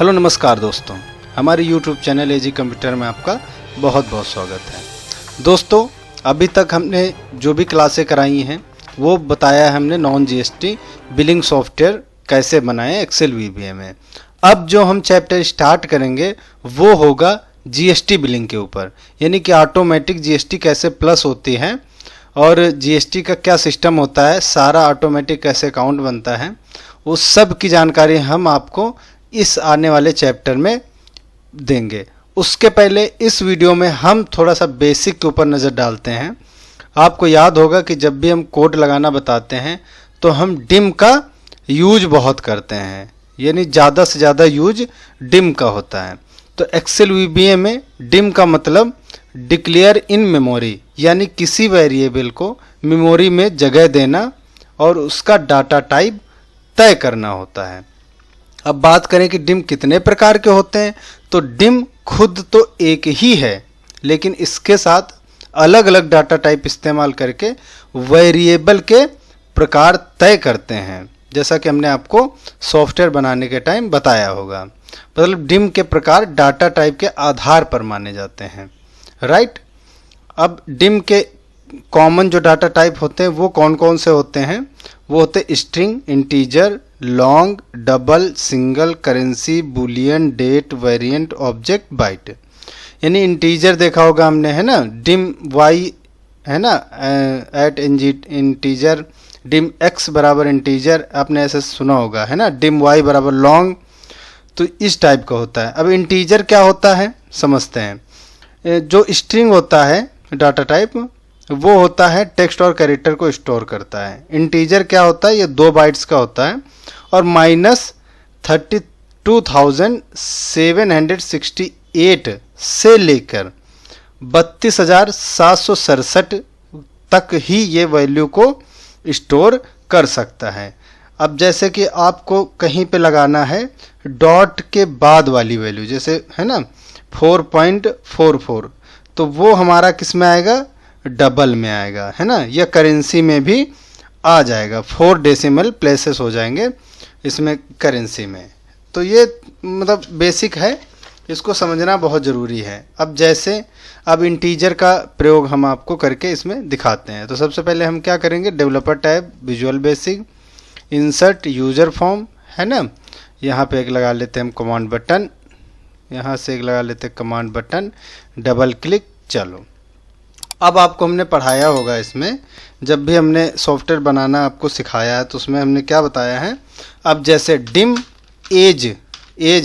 Hello नमस्कार दोस्तों, हमारे YouTube चैनल एजी कंप्यूटर में आपका बहुत बहुत स्वागत है। दोस्तों, अभी तक हमने जो भी क्लासें कराई हैं वो बताया है हमने नॉन जीएसटी बिलिंग सॉफ्टवेयर कैसे बनाएं एक्सेल वीबीए में। अब जो हम चैप्टर स्टार्ट करेंगे वो होगा जीएसटी बिलिंग के ऊपर, यानी कि ऑटोमेटिक जीएसटी कैसे प्लस होती है और जीएसटी का क्या सिस्टम होता है, सारा ऑटोमेटिक कैसे अकाउंट बनता है, उस सब की जानकारी हम आपको इस आने वाले चैप्टर में देंगे। उसके पहले इस वीडियो में हम थोड़ा सा बेसिक के ऊपर नज़र डालते हैं। आपको याद होगा कि जब भी हम कोड लगाना बताते हैं तो हम डिम का यूज बहुत करते हैं, यानी ज़्यादा से ज़्यादा यूज डिम का होता है। तो एक्सेल वीबीए में डिम का मतलब डिक्लेयर इन मेमोरी, यानी किसी वेरिएबल को मेमोरी में जगह देना और उसका डाटा टाइप तय करना होता है। अब बात करें कि डिम कितने प्रकार के होते हैं, तो डिम खुद तो एक ही है, लेकिन इसके साथ अलग अलग डाटा टाइप इस्तेमाल करके वेरिएबल के प्रकार तय करते हैं, जैसा कि हमने आपको सॉफ्टवेयर बनाने के टाइम बताया होगा। मतलब डिम के प्रकार डाटा टाइप के आधार पर माने जाते हैं, राइट। अब डिम के कॉमन जो डाटा टाइप होते हैं वो कौन कौन से होते हैं, वो होते string, integer, long, double, single, currency, boolean, date, variant, object, byte. यानी इंटीजर देखा होगा हमने, है ना, डिम वाई है ना, एट इंटीजर, डिम एक्स बराबर इंटीजर, आपने ऐसे सुना होगा, है ना, डिम वाई बराबर लॉन्ग। तो इस टाइप का होता है। अब इंटीजर क्या होता है समझते हैं। जो स्ट्रिंग होता है डाटा टाइप वो होता है टेक्स्ट और कैरेक्टर को स्टोर करता है। इंटीजर क्या होता है, ये 2 बाइट्स का होता है और -32,768 से लेकर 32,767 तक ही ये वैल्यू को स्टोर कर सकता है। अब जैसे कि आपको कहीं पे लगाना है डॉट के बाद वाली वैल्यू, जैसे है ना 4.44, तो वो हमारा किस में आएगा, डबल में आएगा, है ना, या करेंसी में भी आ जाएगा। 4 डेसिमल प्लेसेस हो जाएंगे इसमें करेंसी में। तो ये मतलब बेसिक है, इसको समझना बहुत ज़रूरी है। अब जैसे अब इंटीजर का प्रयोग हम आपको करके इसमें दिखाते हैं। तो सबसे पहले हम क्या करेंगे, developer tab, visual basic, insert, user form, है ना, यहाँ पे एक लगा लेते हैं हम कमांड बटन, यहाँ से एक लगा लेते हैं कमांड बटन, डबल क्लिक। चलो, अब आपको हमने पढ़ाया होगा इसमें, जब भी हमने सॉफ्टवेयर बनाना आपको सिखाया है तो उसमें हमने क्या बताया है। अब जैसे डिम एज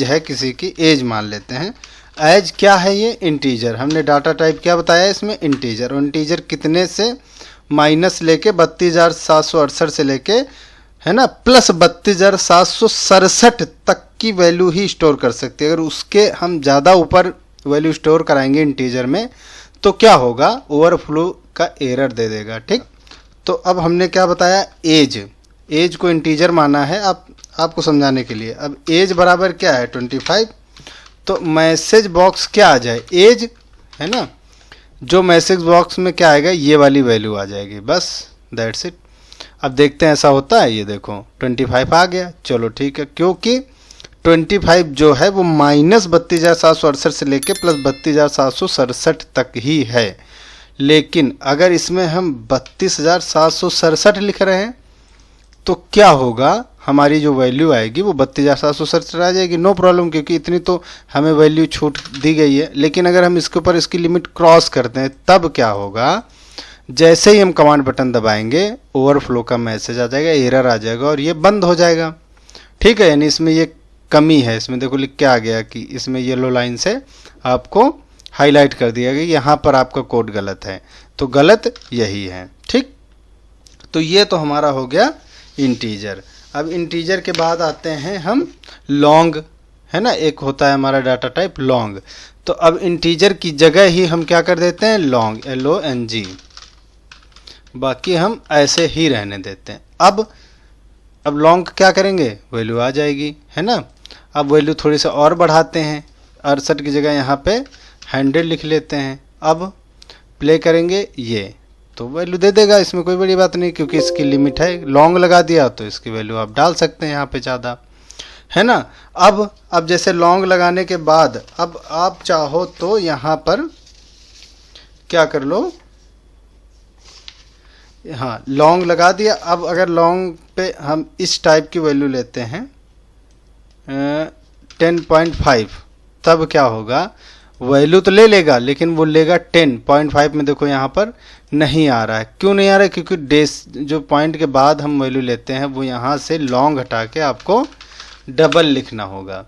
है, किसी की एज मान लेते हैं। एज क्या है, ये इंटीजर। हमने डाटा टाइप क्या बताया इसमें, इंटीजर। और इंटीजर कितने से माइनस लेके 32,768 से लेके, है ना, प्लस 32,767 तक की वैल्यू ही स्टोर कर सकते हैं। अगर उसके हम ज़्यादा ऊपर वैल्यू स्टोर कराएंगे इंटीजर में तो क्या होगा, ओवरफ्लो का एरर दे देगा, ठीक। तो अब हमने क्या बताया, एज को इंटीजर माना है आपको समझाने के लिए। अब एज बराबर क्या है, 25। तो मैसेज बॉक्स क्या आ जाए, एज, है ना, जो मैसेज बॉक्स में क्या आएगा, ये वाली वैल्यू आ जाएगी, बस दैट्स इट। अब देखते हैं ऐसा होता है, ये देखो 25 आ गया। चलो ठीक है, क्योंकि 25 जो है वो -32,768 से लेके प्लस 32,767 तक ही है। लेकिन अगर इसमें हम 32,767 लिख रहे हैं तो क्या होगा, हमारी जो वैल्यू आएगी वो 32,767 आ जाएगी, नो प्रॉब्लम, क्योंकि इतनी तो हमें वैल्यू छूट दी गई है। लेकिन अगर हम इसके ऊपर इसकी लिमिट क्रॉस करते हैं तब क्या होगा, जैसे ही हम कमांड बटन दबाएंगे ओवरफ्लो का मैसेज आ जाएगा, एरर आ जाएगा और ये बंद हो जाएगा, ठीक है। यानी इसमें ये कमी है। इसमें देखो लिख के आ गया कि इसमें येलो लाइन से आपको हाईलाइट कर दिया गया, यहाँ पर आपका कोड गलत है, तो गलत यही है, ठीक। तो ये तो हमारा हो गया इंटीजर। अब इंटीजर के बाद आते हैं हम लॉन्ग, है ना, एक होता है हमारा डाटा टाइप लॉन्ग। तो अब इंटीजर की जगह ही हम क्या कर देते हैं, लॉन्ग, LONG, बाकी हम ऐसे ही रहने देते हैं। अब लॉन्ग क्या करेंगे, वैल्यू आ जाएगी, है ना। अब वैल्यू थोड़ी सा और बढ़ाते हैं, 68 की जगह यहाँ पे 100 लिख लेते हैं। अब प्ले करेंगे ये, तो वैल्यू दे देगा, इसमें कोई बड़ी बात नहीं, क्योंकि इसकी लिमिट है। लॉन्ग लगा दिया तो इसकी वैल्यू आप डाल सकते हैं यहाँ पे ज़्यादा, है ना। अब जैसे लॉन्ग लगाने के बाद अब आप चाहो तो यहाँ पर क्या कर लो, हाँ लॉन्ग लगा दिया। अब अगर लॉन्ग पे हम इस टाइप की वैल्यू लेते हैं 10.5, तब क्या होगा, वैल्यू तो ले लेगा लेकिन वो लेगा 10.5 में। देखो यहाँ पर नहीं आ रहा है, क्यों नहीं आ रहा है, क्योंकि डेस जो पॉइंट के बाद हम वैल्यू लेते हैं वो यहाँ से लॉन्ग हटा के आपको डबल लिखना होगा,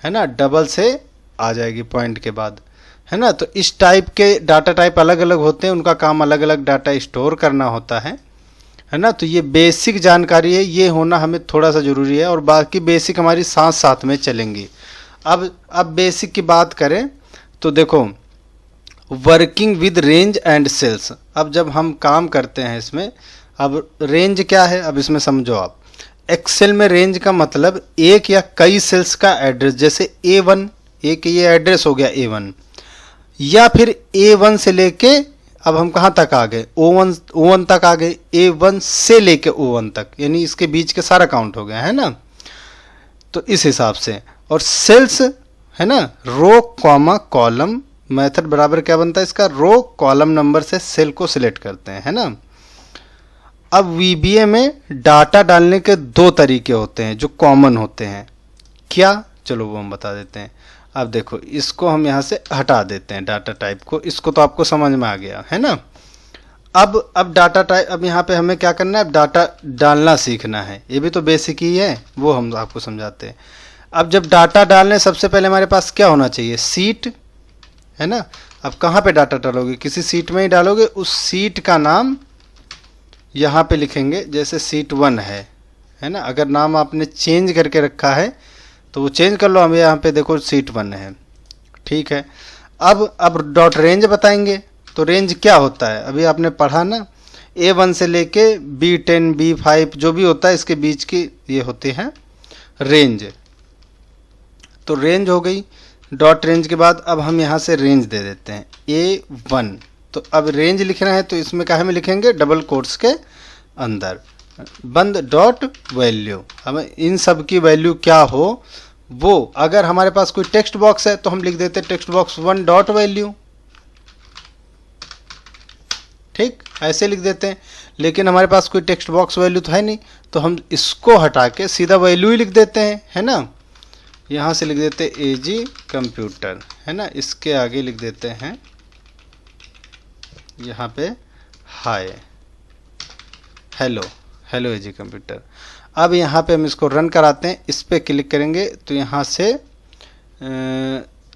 है ना, डबल से आ जाएगी पॉइंट के बाद, है ना। तो इस टाइप के डाटा टाइप अलग अलग होते हैं, उनका काम अलग अलग डाटा स्टोर करना होता है ना। तो ये बेसिक जानकारी है, ये होना हमें थोड़ा सा ज़रूरी है, और बाकी बेसिक हमारी साथ साथ में चलेंगी। अब बेसिक की बात करें तो देखो, working with range and cells. अब जब हम काम करते हैं इसमें, अब रेंज क्या है, अब इसमें समझो आप। एक्सेल में रेंज का मतलब एक या कई सेल्स का एड्रेस, जैसे A1, एक ये एड्रेस हो गया A1, या फिर A1 से लेके अब हम कहाँ तक आ गए, O1 तक आ गए, A1 से लेके O1 तक, यानी इसके बीच के सारा काउंट हो गया, है ना। तो इस हिसाब से, और सेल्स है ना, रो कॉमा कॉलम मेथड बराबर क्या बनता है इसका, रो कॉलम नंबर से सेल को सिलेक्ट करते हैं, है ना। अब VBA में डाटा डालने के दो तरीके होते हैं जो कॉमन होते हैं, क्या, चलो वो हम बता देते हैं। अब देखो, इसको हम यहाँ से हटा देते हैं डाटा टाइप को, इसको तो आपको समझ में आ गया है ना। अब डाटा टाइप, अब यहाँ पे हमें क्या करना है, अब डाटा डालना सीखना है, ये भी तो बेसिक ही है, वो हम आपको समझाते हैं। अब जब डाटा डालने, सबसे पहले हमारे पास क्या होना चाहिए, सीट, है ना। अब कहाँ पे डाटा डालोगे, किसी सीट में ही डालोगे, उस सीट का नाम यहाँ पे लिखेंगे, जैसे सीट 1 है ना। अगर नाम आपने चेंज करके रखा है तो वो चेंज कर लो, हम यहाँ पे देखो सीट 1 है, ठीक है। अब डॉट रेंज बताएंगे, तो रेंज क्या होता है, अभी आपने पढ़ा ना, A1 से लेके B10 B5 जो भी होता है इसके बीच की ये होती हैं रेंज। तो रेंज हो गई, डॉट रेंज के बाद अब हम यहाँ से रेंज दे देते हैं A1। तो अब रेंज लिखना है तो इसमें क्या में लिखेंगे, डबल कोट्स के अंदर, बंद डॉट वैल्यू। हमें इन सब की वैल्यू क्या हो वो, अगर हमारे पास कोई टेक्स्ट बॉक्स है तो हम लिख देते हैं टेक्स्ट बॉक्स 1 डॉट वैल्यू, ठीक, ऐसे लिख देते हैं। लेकिन हमारे पास कोई टेक्स्ट बॉक्स वैल्यू तो है नहीं, तो हम इसको हटा के सीधा वैल्यू ही लिख देते हैं, है ना। यहाँ से लिख देते हैं AG कंप्यूटर, है ना, इसके आगे लिख देते हैं यहाँ पे हाय, हेलो AG कंप्यूटर। अब यहाँ पे हम इसको रन कराते हैं, इस पर क्लिक करेंगे तो यहाँ से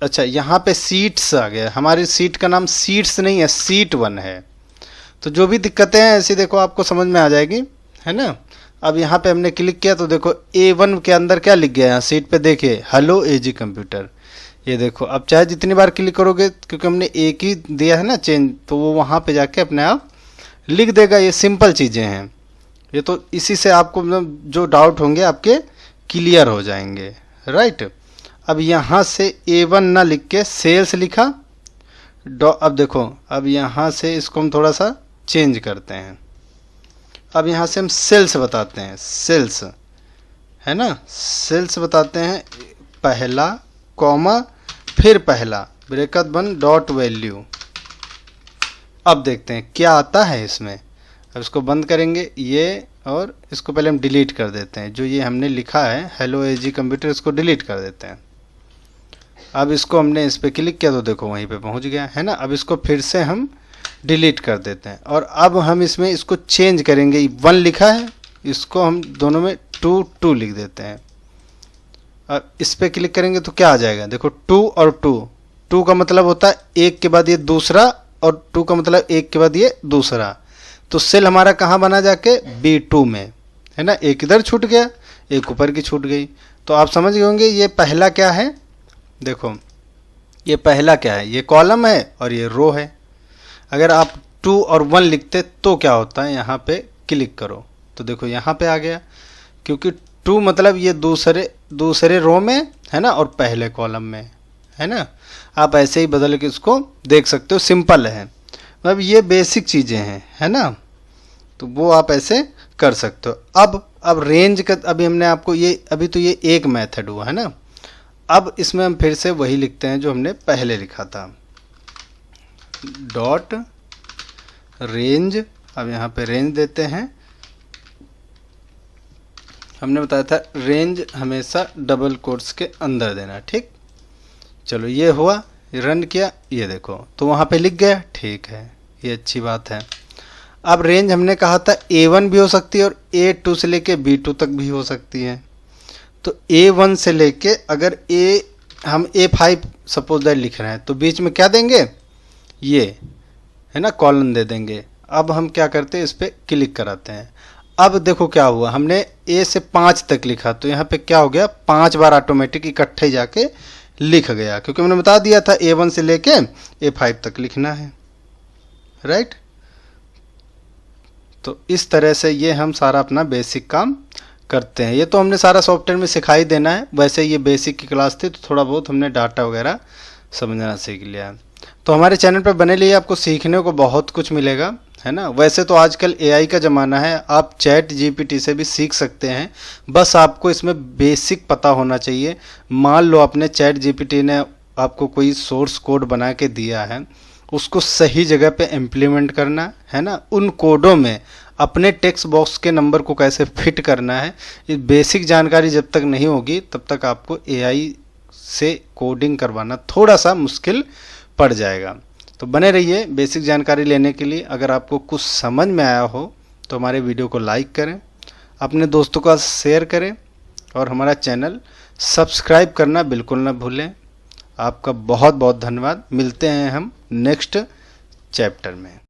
अच्छा, यहाँ पे सीट्स आ गया, हमारी सीट का नाम सीट्स नहीं है, सीट 1 है। तो जो भी दिक्कतें हैं ऐसी देखो आपको समझ में आ जाएगी, है ना। अब यहाँ पे हमने क्लिक किया तो देखो A1 के अंदर क्या लिख गया, यहाँ सीट पे देखिए हेलो AG कंप्यूटर, ये देखो। अब चाहे जितनी बार क्लिक करोगे, क्योंकि हमने एक ही दिया है ना चेंज, तो वो वहाँ पे जाके अपने आप लिख देगा। ये सिंपल चीज़ें हैं, ये तो इसी से आपको मतलब जो डाउट होंगे आपके क्लियर हो जाएंगे, राइट। अब यहाँ से A1 ना लिख के सेल्स लिखा, अब देखो, अब यहाँ से इसको हम थोड़ा सा चेंज करते हैं। अब यहाँ से हम सेल्स बताते हैं, सेल्स, है ना, सेल्स बताते हैं, पहला कॉमा फिर पहला ब्रैकेट बंद डॉट वैल्यू। अब देखते हैं क्या आता है इसमें। अब इसको बंद करेंगे ये, और इसको पहले हम डिलीट कर देते हैं, जो ये हमने लिखा है हेलो AG कंप्यूटर, इसको डिलीट कर देते हैं। अब इसको हमने इस पर क्लिक किया तो देखो वहीं पे पहुंच गया, है ना। अब इसको फिर से हम डिलीट कर देते हैं, और अब हम इसमें इसको चेंज करेंगे, 1 लिखा है, इसको हम दोनों में 2 लिख देते हैं। अब इस पर क्लिक करेंगे तो क्या आ जाएगा, देखो 2 और 2 का मतलब होता है एक के बाद ये दूसरा, और 2 का मतलब एक के बाद ये दूसरा। तो सेल हमारा कहाँ बना जाके, B2 में, है ना। एक इधर छूट गया, एक ऊपर की छूट गई। तो आप समझ गए होंगे ये पहला क्या है, देखो ये पहला क्या है, ये कॉलम है और ये रो है। अगर आप 2 और 1 लिखते तो क्या होता है, यहाँ पे क्लिक करो तो देखो यहाँ पे आ गया, क्योंकि 2 मतलब ये दूसरे रो में है ना, और पहले कॉलम में, है ना। आप ऐसे ही बदल के इसको देख सकते हो, सिंपल है, मतलब ये बेसिक चीज़ें हैं, है ना। तो वो आप ऐसे कर सकते हो। अब रेंज का अभी हमने आपको ये अभी तो ये एक मेथड हुआ है ना। अब इसमें हम फिर से वही लिखते हैं जो हमने पहले लिखा था, डॉट रेंज। अब यहाँ पे रेंज देते हैं। हमने बताया था रेंज हमेशा डबल कोट्स के अंदर देना, ठीक। चलो ये हुआ, रन किया, ये देखो तो वहाँ पे लिख गया, ठीक है, ये अच्छी बात है। अब रेंज हमने कहा था A1 भी हो सकती है और A2 से लेके B2 तक भी हो सकती है। तो A1 से लेके अगर हम A5 सपोज दैट लिख रहे हैं तो बीच में क्या देंगे, ये है ना, कॉलन दे देंगे। अब हम क्या करते हैं, इस पर क्लिक कराते हैं। अब देखो क्या हुआ, हमने A से 5 तक लिखा तो यहाँ पे क्या हो गया, 5 बार ऑटोमेटिक इकट्ठे जाके लिख गया, क्योंकि हमने बता दिया था A1 से लेके A5 तक लिखना है, राइट। तो इस तरह से ये हम सारा अपना बेसिक काम करते हैं। ये तो हमने सारा सॉफ्टवेयर में सिखाई देना है, वैसे ये बेसिक की क्लास थी तो थोड़ा बहुत हमने डाटा वगैरह समझना सीख लिया। तो हमारे चैनल पर बने लिए आपको सीखने को बहुत कुछ मिलेगा, है ना। वैसे तो आजकल AI का ज़माना है, आप चैट GPT से भी सीख सकते हैं, बस आपको इसमें बेसिक पता होना चाहिए। मान लो आपने चैट GPT ने आपको कोई सोर्स कोड बना के दिया है, उसको सही जगह पे इम्प्लीमेंट करना है ना, उन कोडों में अपने टेक्स्ट बॉक्स के नंबर को कैसे फिट करना है, ये बेसिक जानकारी जब तक नहीं होगी तब तक आपको AI से कोडिंग करवाना थोड़ा सा मुश्किल पड़ जाएगा। तो बने रहिए बेसिक जानकारी लेने के लिए। अगर आपको कुछ समझ में आया हो तो हमारे वीडियो को लाइक करें, अपने दोस्तों का शेयर करें और हमारा चैनल सब्सक्राइब करना बिल्कुल ना भूलें। आपका बहुत बहुत धन्यवाद। मिलते हैं हम नेक्स्ट चैप्टर में।